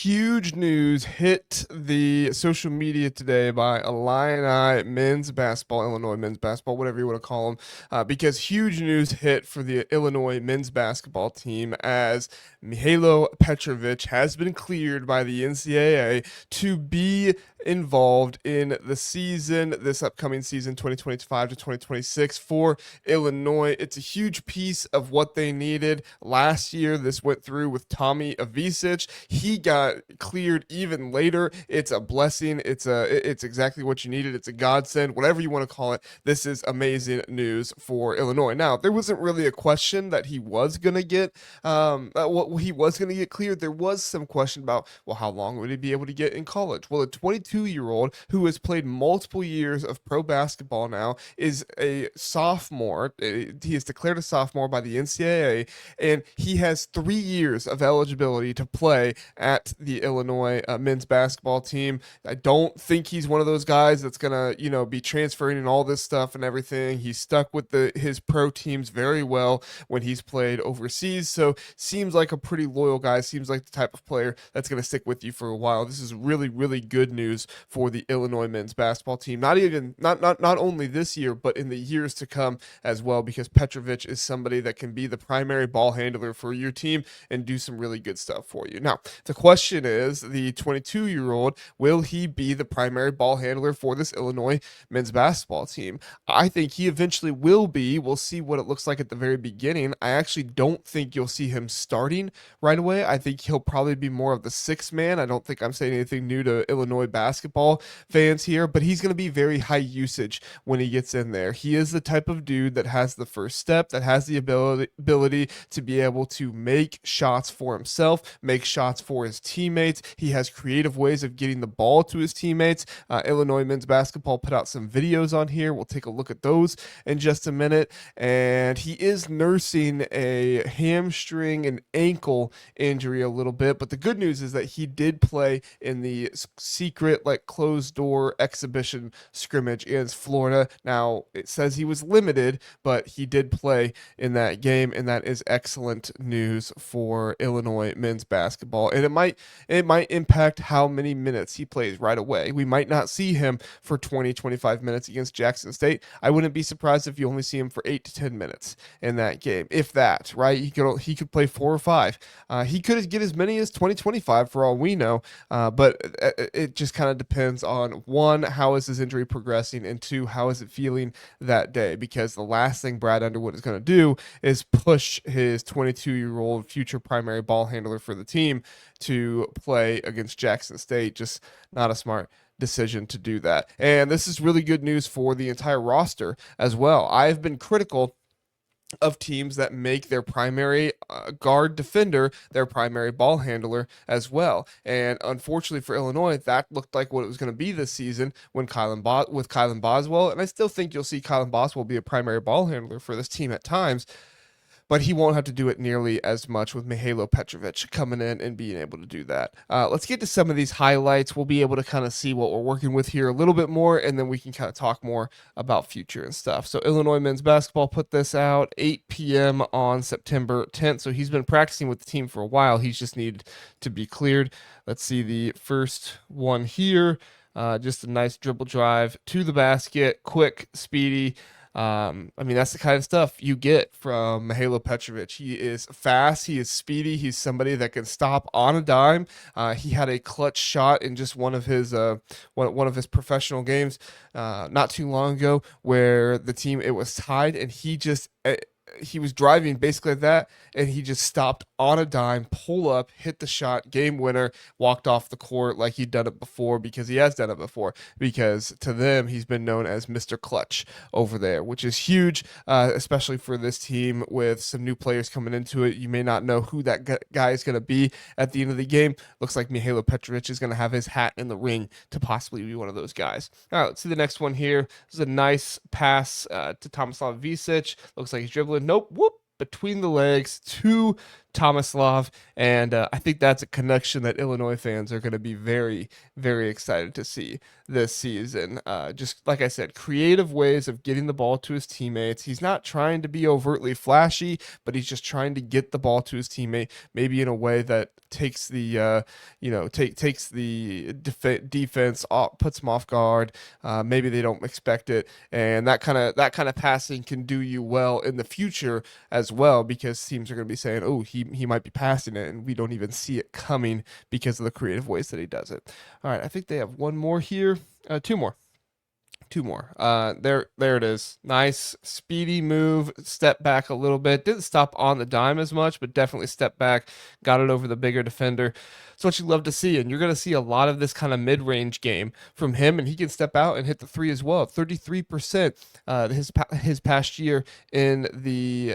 huge news hit the social media today by Illini men's basketball, Illinois men's basketball, whatever you want to call them, because huge news hit for the Illinois men's basketball team as Mihailo Petrovic has been cleared by the NCAA to be involved in the season, this upcoming season, 2025 to 2026 for Illinois. It's a huge piece of what they needed last year. This went through with Tommy Ivisic. He got cleared even later. It's a blessing. It's exactly what you needed. It's a godsend, whatever you want to call it. This is amazing news for Illinois. Now, there wasn't really a question that he was going to get he was going to get cleared. There was some question about, well, how long would he be able to get in college? Well, a 22-year-old who has played multiple years of pro basketball now is a sophomore. He is declared a sophomore by the NCAA, and he has 3 years of eligibility to play at the Illinois men's basketball team. I don't think he's one of those guys that's gonna, be transferring and all this stuff and everything. He's stuck with his pro teams very well when he's played overseas. So seems like a pretty loyal guy. Seems like the type of player that's gonna stick with you for a while. This is really, really good news for the Illinois men's basketball team. Not only this year, but in the years to come as well, because Petrovic is somebody that can be the primary ball handler for your team and do some really good stuff for you. Now, the question is, the 22-year-old, will he be the primary ball handler for this Illinois men's basketball team? I think he eventually will be. We'll see what it looks like at the very beginning. I actually don't think you'll see him starting right away. I think he'll probably be more of the sixth man. I don't think I'm saying anything new to Illinois basketball fans here, but he's going to be very high usage when he gets in there. He is the type of dude that has the first step, that has the ability to be able to make shots for himself, make shots for his teammates. He has creative ways of getting the ball to his teammates. Illinois men's basketball put out some videos on here. We'll take a look at those in just a minute. And he is nursing a hamstring and ankle injury a little bit, but the good news is that he did play in the secret, closed door exhibition scrimmage against Florida. Now, it says he was limited, but he did play in that game, and that is excellent news for Illinois men's basketball. And it might impact how many minutes he plays right away. We might not see him for 20-25 minutes against Jackson State. I wouldn't be surprised if you only see him for 8 to 10 minutes in that game, if that, right? He could play 4 or 5. He could get as many as 20-25 for all we know, but it just kind of depends on, one, how is his injury progressing, and two, how is it feeling that day, because the last thing Brad Underwood is going to do is push his 22-year-old future primary ball handler for the team to play against Jackson State. Just not a smart decision to do that. And this is really good news for the entire roster as well. I've been critical of teams that make their primary guard defender their primary ball handler as well. And unfortunately for Illinois, that looked like what it was going to be this season when with Kylan Boswell. And I still think you'll see Kylan Boswell be a primary ball handler for this team at times, but he won't have to do it nearly as much with Mihailo Petrovic coming in and being able to do that. Let's get to some of these highlights. We'll be able to kind of see what we're working with here a little bit more, and then we can kind of talk more about future and stuff. So Illinois men's basketball put this out 8 p.m. on September 10th. So he's been practicing with the team for a while. He's just needed to be cleared. Let's see the first one here. Just a nice dribble drive to the basket, quick, speedy. That's the kind of stuff you get from Mihailo Petrovic. He is fast, he is speedy, he's somebody that can stop on a dime. He had a clutch shot in just one of his professional games not too long ago, where it was tied, and he was driving basically like that, and he just stopped on a dime, pull up, hit the shot, game winner, walked off the court like he'd done it before, because he has done it before, because to them, he's been known as Mr. Clutch over there, which is huge, especially for this team with some new players coming into it. You may not know who that guy is going to be at the end of the game. Looks like Mihailo Petrovic is going to have his hat in the ring to possibly be one of those guys. All right, let's see the next one here. This is a nice pass to Tomislav Ivisic. Looks like he's dribbling. Nope. Whoop. Between the legs to Tomislav, and I think that's a connection that Illinois fans are going to be very, very excited to see this season. Just like I said, creative ways of getting the ball to his teammates. He's not trying to be overtly flashy, but he's just trying to get the ball to his teammate, maybe in a way that takes the takes the defense off, puts them off guard. Maybe they don't expect it, and that kind of passing can do you well in the future as well, because teams are going to be saying, "Oh, he might be passing it," and we don't even see it coming because of the creative ways that he does it. All right, I think they have one more here, two more. There it is. Nice, speedy move. Step back a little bit. Didn't stop on the dime as much, but definitely stepped back. Got it over the bigger defender. It's what you love to see, and you're going to see a lot of this kind of mid-range game from him, and he can step out and hit the three as well. 33% his past year in the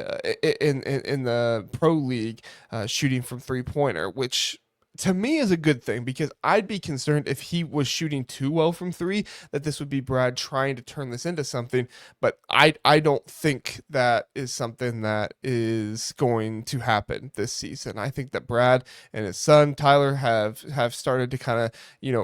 in the pro league, shooting from three-pointer, which to me is a good thing, because I'd be concerned if he was shooting too well from three, that this would be Brad trying to turn this into something. But I don't think that is something that is going to happen this season. I think that Brad and his son Tyler have started to kind of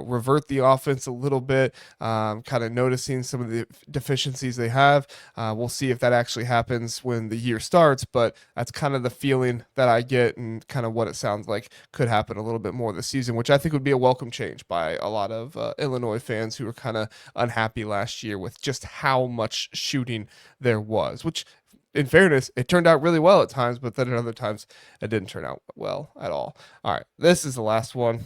revert the offense a little bit, kind of noticing some of the deficiencies they have. We'll see if that actually happens when the year starts, but that's kind of the feeling that I get, and kind of what it sounds like could happen a little bit more this season, which I think would be a welcome change by a lot of Illinois fans who were kind of unhappy last year with just how much shooting there was, which in fairness, it turned out really well at times, but then at other times it didn't turn out well at all. All right, this is the last one.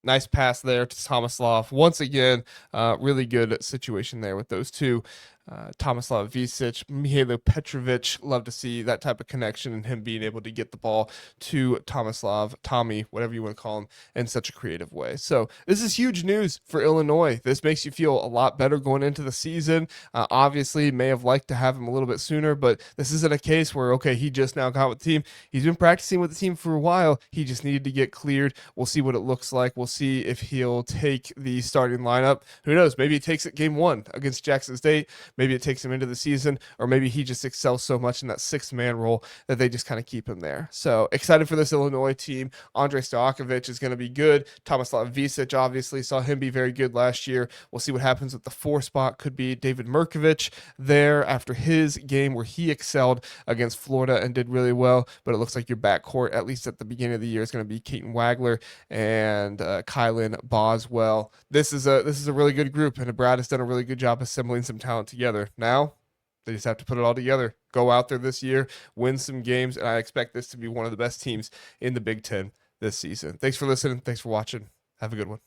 Nice pass there to Tomislav. Once again, really good situation there with those two. Tomislav Ivisic, Mihailo Petrovic, love to see that type of connection and him being able to get the ball to Tommy, whatever you want to call him, in such a creative way. So this is huge news for Illinois. This makes you feel a lot better going into the season. Obviously, may have liked to have him a little bit sooner, but this isn't a case where, okay, he just now got with the team. He's been practicing with the team for a while. He just needed to get cleared. We'll see what it looks like. We'll see if he'll take the starting lineup. Who knows? Maybe he takes it game one against Jackson State. Maybe it takes him into the season, or maybe he just excels so much in that sixth-man role that they just kind of keep him there. So excited for this Illinois team. Andrei Stojakovic is going to be good. Tomislav Ivisic, obviously, saw him be very good last year. We'll see what happens with the 4 spot. Could be David Mirkovic there after his game where he excelled against Florida and did really well. But it looks like your backcourt, at least at the beginning of the year, is going to be Keaton Wagler and Kylan Boswell. This is a really good group, and Brad has done a really good job assembling some talent together. Now they just have to put it all together, go out there this year, win some games, and I expect this to be one of the best teams in the Big Ten this season. Thanks for listening. Thanks for watching. Have a good one.